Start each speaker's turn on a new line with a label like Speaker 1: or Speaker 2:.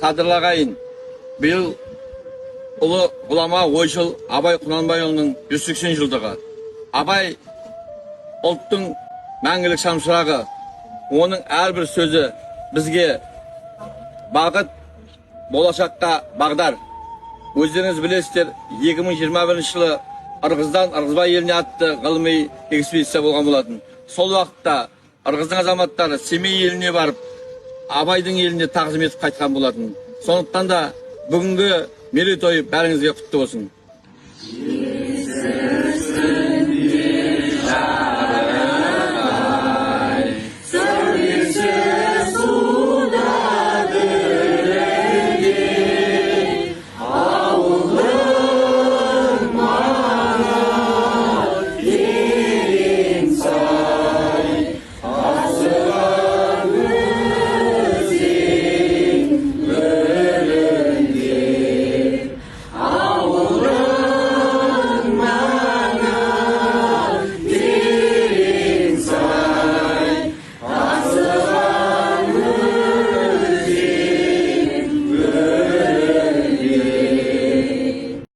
Speaker 1: қадірлі ағайын, биыл ұлы ғұлама ойшыл Абай Құнанбайұлының 180 жылдығы. Абай ұлттың мәңгілік шамшырағы. Оның әрбір сөзі бізге бағыт, болашаққа бағдар. Өздеріңіз білесіздер, 2021 жылы Ырғыздан Ырғызбай еліне атты ғылыми экспедиция болған болатын. Сол уақытта Ырғыздың азаматтары Семей еліне барып, Абайдың еліне тағзым етіп қайтқан болатын. Сондықтан да бүгінгі мерейтойы бәріңізге құтты болсын.